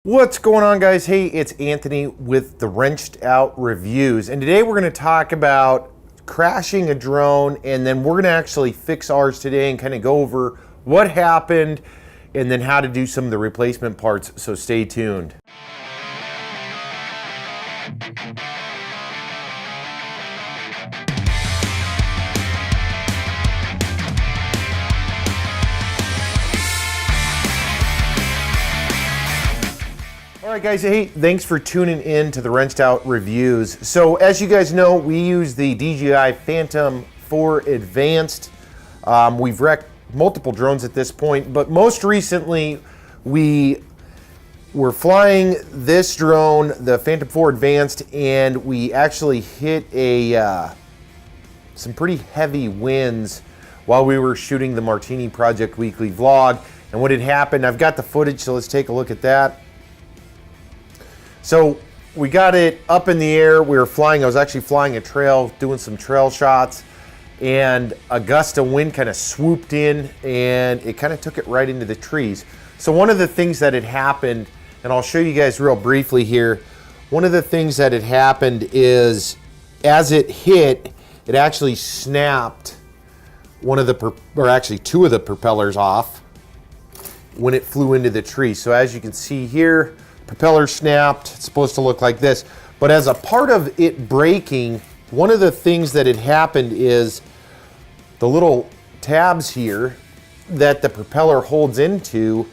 What's going on, guys? Hey, it's Anthony with the Wrenched Out Reviews, and today we're going to talk about crashing a drone, and then we're going to actually fix ours today and kind of go over what happened and then how to do some of the replacement parts, so stay tuned. All right, guys, hey, thanks for tuning in to the Wrenched Out Reviews. So as you guys know, we use the DJI Phantom 4 Advanced. We've wrecked multiple drones at this point, but most recently we were flying this drone, the Phantom 4 Advanced, and we actually hit some pretty heavy winds while we were shooting the Martini Project weekly vlog. And what had happened, I've got the footage, so let's take a look at that. So we got it up in the air. We were flying. I was actually flying a trail, doing some trail shots, and a gust of wind kind of swooped in and it kind of took it right into the trees. So one of the things that had happened, and I'll show you guys real briefly here, one of the things that had happened is as it hit, it actually snapped one of the, or actually two of the propellers off when it flew into the tree. So as you can see here, propeller snapped. It's supposed to look like this, but as a part of it breaking, one of the things that had happened is the little tabs here that the propeller holds into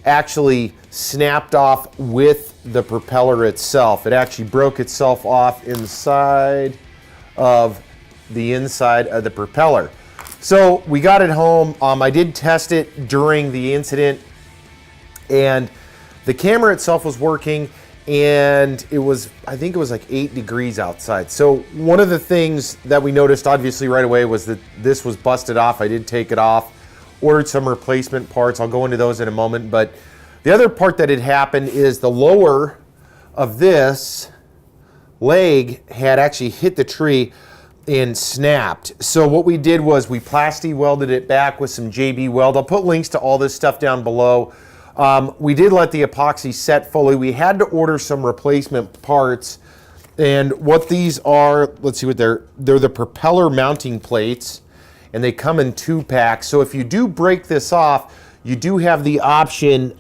actually snapped off with the propeller itself. It actually broke itself off inside of the inside of the propeller. So we got it home. I did test it during the incident, and the camera itself was working, and it was, I think it was like 8 degrees outside. So one of the things that we noticed obviously right away was that this was busted off. I did take it off, ordered some replacement parts. I'll go into those in a moment. But the other part that had happened is the lower of this leg had actually hit the tree and snapped. So what we did was we plasti welded it back with some JB weld. I'll put links to all this stuff down below. We did let the epoxy set fully. We had to order some replacement parts, and what these are, let's see what they're the propeller mounting plates, and they come in 2-packs. So if you do break this off, you do have the option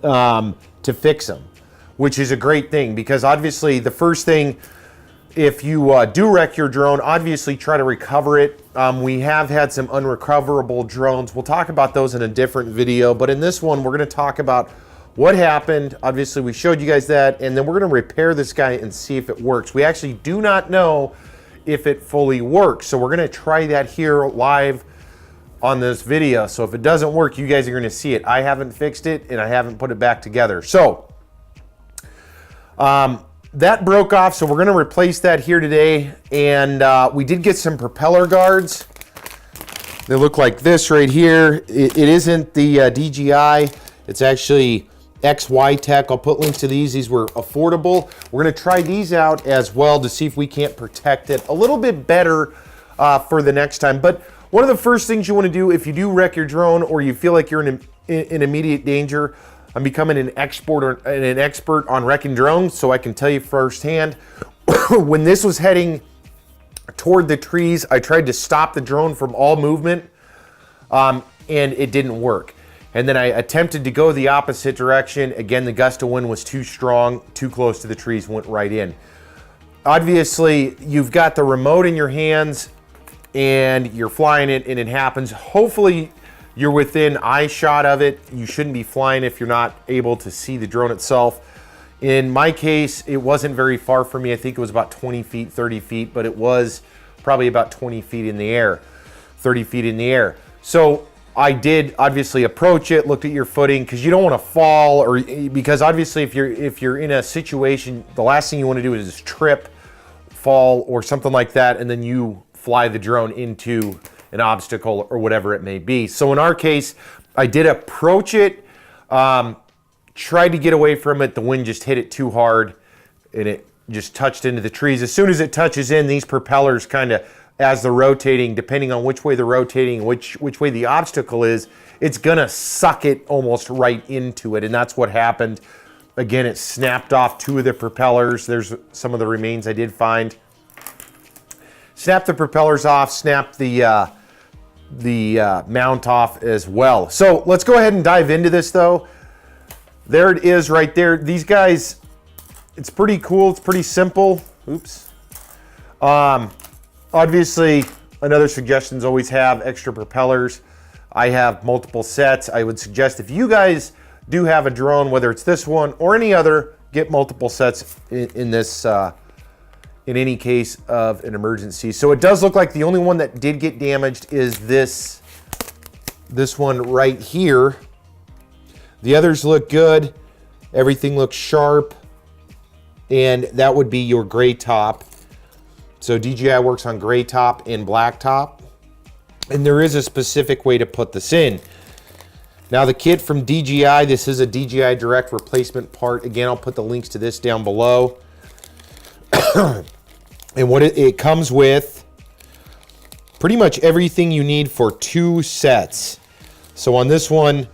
to fix them, which is a great thing, because obviously the first thing, if you do wreck your drone, obviously try to recover it. We have had some unrecoverable drones. We'll talk about those in a different video, but in this one, we're gonna talk about what happened. Obviously, we showed you guys that, and then we're gonna repair this guy and see if it works. We actually do not know if it fully works, so we're gonna try that here live on this video. So if it doesn't work, you guys are gonna see it. I haven't fixed it, and I haven't put it back together. So, that broke off, so we're going to replace that here today. And we did get some propeller guards. They look like this right here. It isn't the DJI. It's actually XY Tech. I'll put links to these. These were affordable. We're going to try these out as well to see if we can't protect it a little bit better for the next time. But one of the first things you want to do if you do wreck your drone or you feel like you're in immediate danger, I'm becoming an expert on wrecking drones, so I can tell you firsthand. When this was heading toward the trees, I tried to stop the drone from all movement, and it didn't work. And then I attempted to go the opposite direction. Again, the gust of wind was too strong, too close to the trees, went right in. Obviously, you've got the remote in your hands, and you're flying it, and it happens. Hopefully, you're within eye shot of it. You shouldn't be flying if you're not able to see the drone itself. In my case, it wasn't very far from me. I think it was about 20 feet, 30 feet, but it was probably about 20 feet in the air, 30 feet in the air. So I did obviously approach it, looked at your footing, because you don't want to fall, or because obviously if you're in a situation, the last thing you want to do is trip, fall, or something like that, and then you fly the drone into an obstacle or whatever it may be. So in our case, I did approach it, tried to get away from it. The wind just hit it too hard and it just touched into the trees. As soon as it touches in, these propellers kind of, as they're rotating, depending on which way they're rotating, which way the obstacle is, it's gonna suck it almost right into it. And that's what happened. Again, it snapped off 2 of the propellers. There's some of the remains I did find. Snap the propellers off, snap the mount off as well. So let's go ahead and dive into this though. There it is right there. These guys, it's pretty cool. It's pretty simple. Oops. Obviously, another suggestion is always have extra propellers. I have multiple sets. I would suggest if you guys do have a drone, whether it's this one or any other, get multiple sets in this, in any case of an emergency. So it does look like the only one that did get damaged is this one right here. The others look good. Everything looks sharp. And that would be your gray top. So DJI works on gray top and black top. And there is a specific way to put this in. Now the kit from DJI, this is a DJI Direct replacement part. Again, I'll put the links to this down below. And what it comes with, pretty much everything you need for 2 sets. So on this one,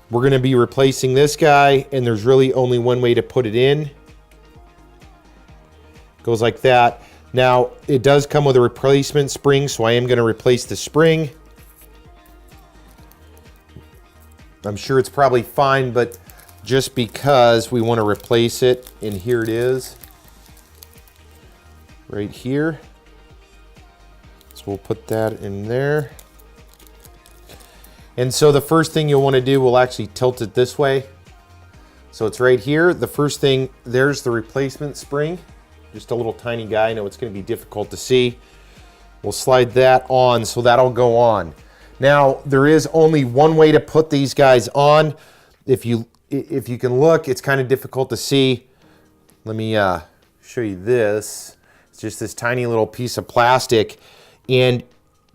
we're going to be replacing this guy, and there's really only one way to put it in. Goes like that. Now, it does come with a replacement spring, so I am going to replace the spring. I'm sure it's probably fine, but just because we want to replace it, and here it is. Right here. So we'll put that in there. And so the first thing you'll want to do, we'll actually tilt it this way. So it's right here. The first thing, there's the replacement spring. Just a little tiny guy. I know it's going to be difficult to see. We'll slide that on, so that'll go on. Now, there is only one way to put these guys on. If you can look, it's kind of difficult to see. Let me show you this. It's just this tiny little piece of plastic, and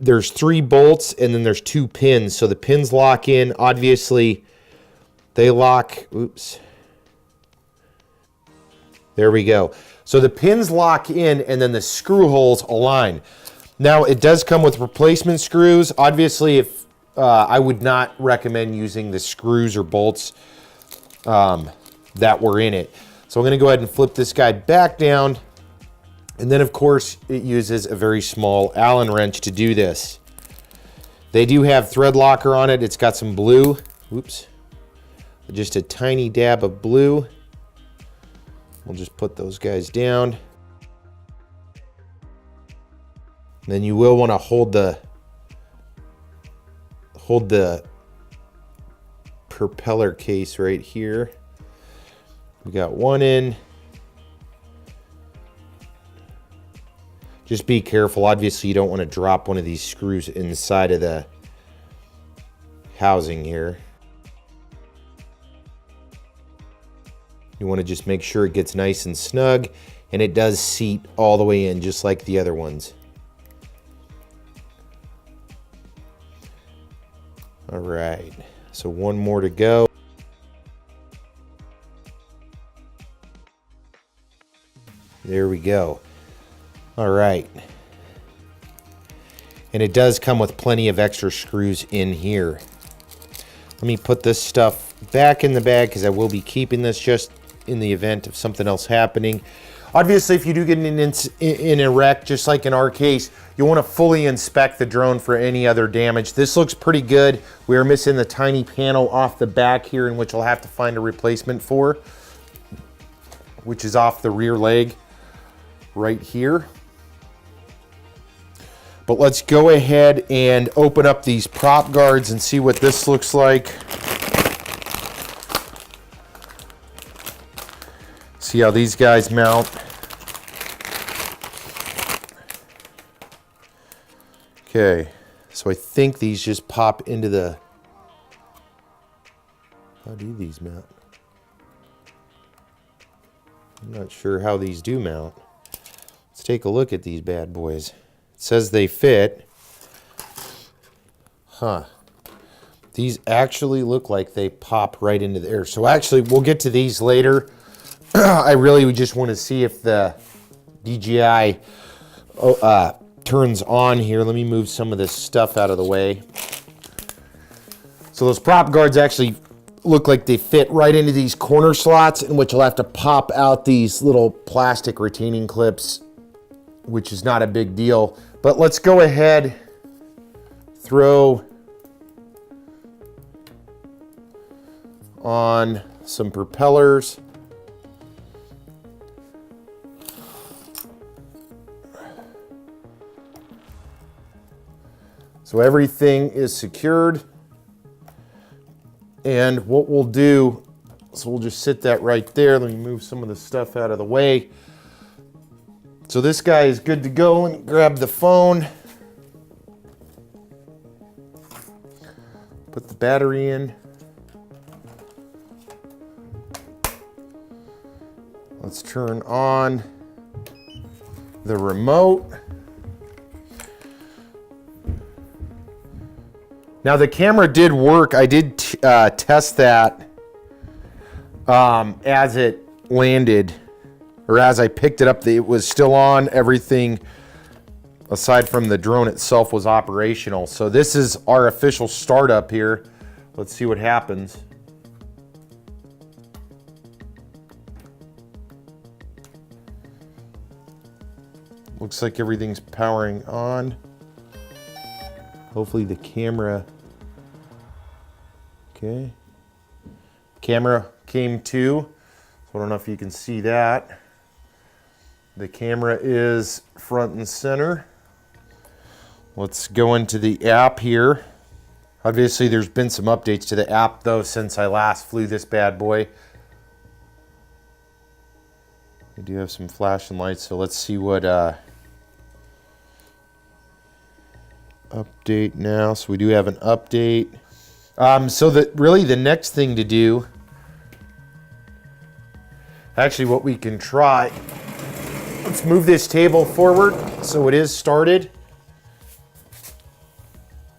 there's 3 bolts and then there's 2 pins. So the pins lock in. Obviously, they lock. Oops. There we go. So the pins lock in and then the screw holes align. Now it does come with replacement screws. Obviously, if I would not recommend using the screws or bolts that were in it. So I'm going to go ahead and flip this guy back down. And then, of course, it uses a very small Allen wrench to do this. They do have thread locker on it. It's got some blue. Oops. Just a tiny dab of blue. We'll just put those guys down. And then you will want to hold the propeller case right here. We got one in. Just be careful. Obviously, you don't want to drop one of these screws inside of the housing here. You want to just make sure it gets nice and snug, and it does seat all the way in just like the other ones. All right, so one more to go. There we go. All right. And it does come with plenty of extra screws in here. Let me put this stuff back in the bag because I will be keeping this just in the event of something else happening. Obviously, if you do get in a wreck, just like in our case, you want to fully inspect the drone for any other damage. This looks pretty good. We are missing the tiny panel off the back here, in which I'll have to find a replacement for, which is off the rear leg right here. But let's go ahead and open up these prop guards and see what this looks like. See how these guys mount. Okay, so I think these just pop into the... How do these mount? I'm not sure how these do mount. Let's take a look at these bad boys. It says they fit. Huh. These actually look like they pop right into there. So actually, we'll get to these later. I really just want to see if the DJI turns on here. Let me move some of this stuff out of the way. So those prop guards actually look like they fit right into these corner slots, in which I'll have to pop out these little plastic retaining clips, which is not a big deal. But let's go ahead, throw on some propellers. So everything is secured. And what we'll do, so we'll just sit that right there. Let me move some of the stuff out of the way. So this guy is good to go. Let me grab the phone. Put the battery in. Let's turn on the remote. Now the camera did work. I did test that as it landed, or as I picked it up. It was still on. Everything aside from the drone itself was operational. So this is our official startup here. Let's see what happens. Looks like everything's powering on. Hopefully the camera, okay. Camera came to, so I don't know if you can see that. The camera is front and center. Let's go into the app here. Obviously there's been some updates to the app though since I last flew this bad boy. We do have some flashing lights, so let's see what update now. So we do have an update. So really the next thing to do, actually what we can try, let's move this table forward so it is started.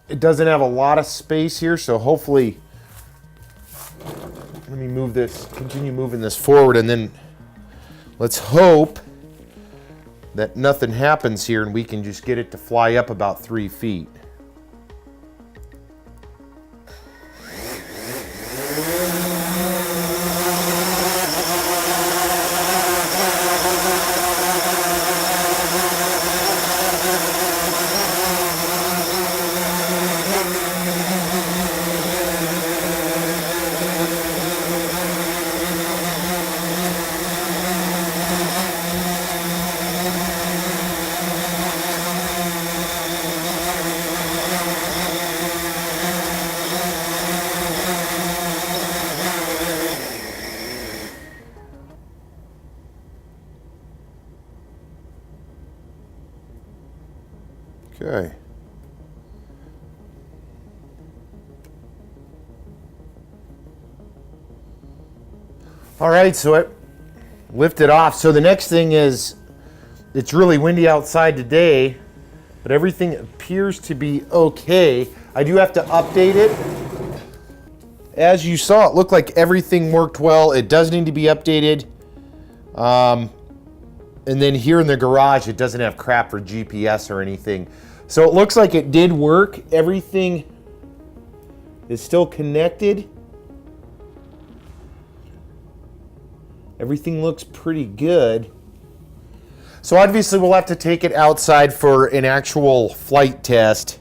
It doesn't have a lot of space here, so hopefully, let me move this, continue moving this forward, and then let's hope that nothing happens here and we can just get it to fly up about 3 feet. Okay. All right, so it lifted off. So the next thing is, it's really windy outside today, but everything appears to be okay. I do have to update it. As you saw, it looked like everything worked well. It does need to be updated. And then here in the garage, it doesn't have crap for GPS or anything. So it looks like it did work. Everything is still connected. Everything looks pretty good. So obviously we'll have to take it outside for an actual flight test.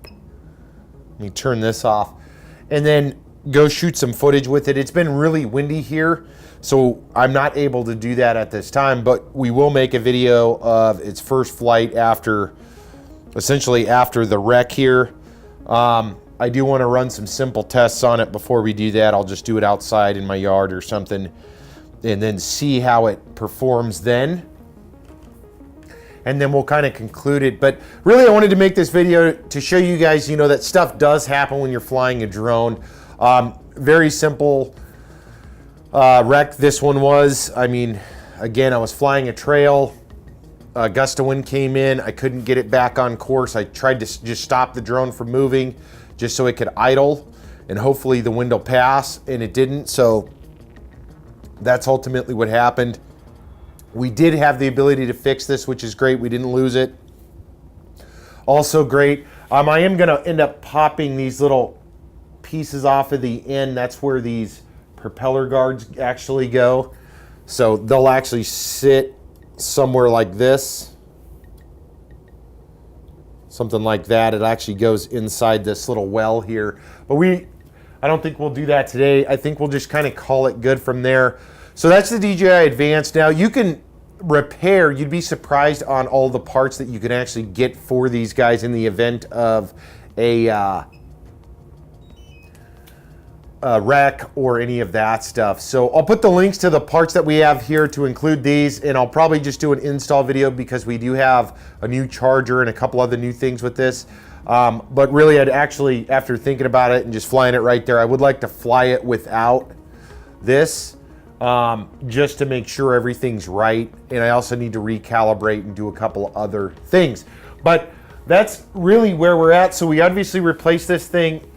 Let me turn this off. And then go shoot some footage with it. It's been really windy here, so I'm not able to do that at this time, but we will make a video of its first flight after, essentially after the wreck here. I do want to run some simple tests on it before we do that. I'll just do it outside in my yard or something and then see how it performs then. And then we'll kind of conclude it. But really I wanted to make this video to show you guys, you know, that stuff does happen when you're flying a drone. Very simple wreck this one was. I mean, again, I was flying a trail. A gust of wind came in. I couldn't get it back on course. I tried to just stop the drone from moving just so it could idle and hopefully the wind will pass, and it didn't. So that's ultimately what happened. We did have the ability to fix this, which is great. We didn't lose it. Also great. I am going to end up popping these little pieces off of the end. That's where these propeller guards actually go. So they'll actually sit somewhere like this. Something like that. It actually goes inside this little well here. But I don't think we'll do that today. I think we'll just kind of call it good from there. So that's the DJI Advanced. Now you can repair, you'd be surprised on all the parts that you can actually get for these guys in the event of a wreck or any of that stuff. So I'll put the links to the parts that we have here to include these, and I'll probably just do an install video because we do have a new charger and a couple other new things with this. But really, I'd actually, after thinking about it and just flying it right there, I would like to fly it without this, just to make sure everything's right. And I also need to recalibrate and do a couple other things. But that's really where we're at. So we obviously replaced this thing,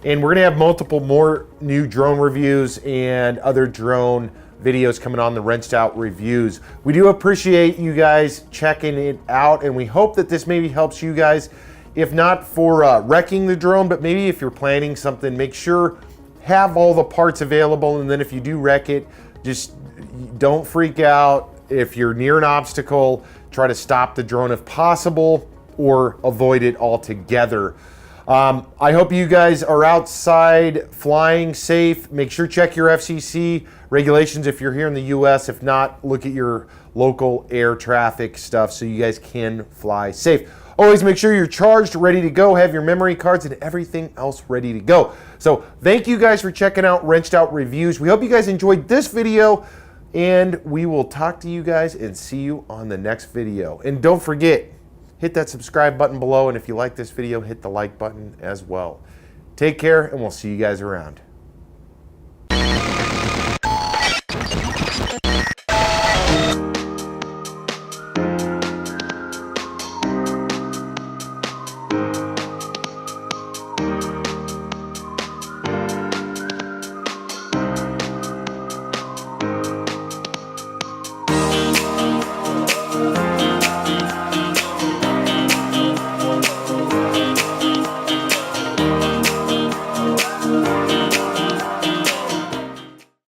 and we're gonna have multiple more new drone reviews and other drone videos coming on the Wrenched Out reviews. We do appreciate you guys checking it out, and we hope that this maybe helps you guys, if not for wrecking the drone, but maybe if you're planning something, make sure have all the parts available, and then if you do wreck it, just don't freak out. If you're near an obstacle, try to stop the drone if possible or avoid it altogether. I hope you guys are outside flying safe. Make sure check your FCC regulations if you're here in the US. If not, look at your local air traffic stuff so you guys can fly safe. Always make sure you're charged, ready to go, have your memory cards and everything else ready to go. So thank you guys for checking out Wrenched Out Reviews. We hope you guys enjoyed this video, and we will talk to you guys and see you on the next video. And don't forget, hit that subscribe button below, and if you like this video, hit the like button as well. Take care, and we'll see you guys around.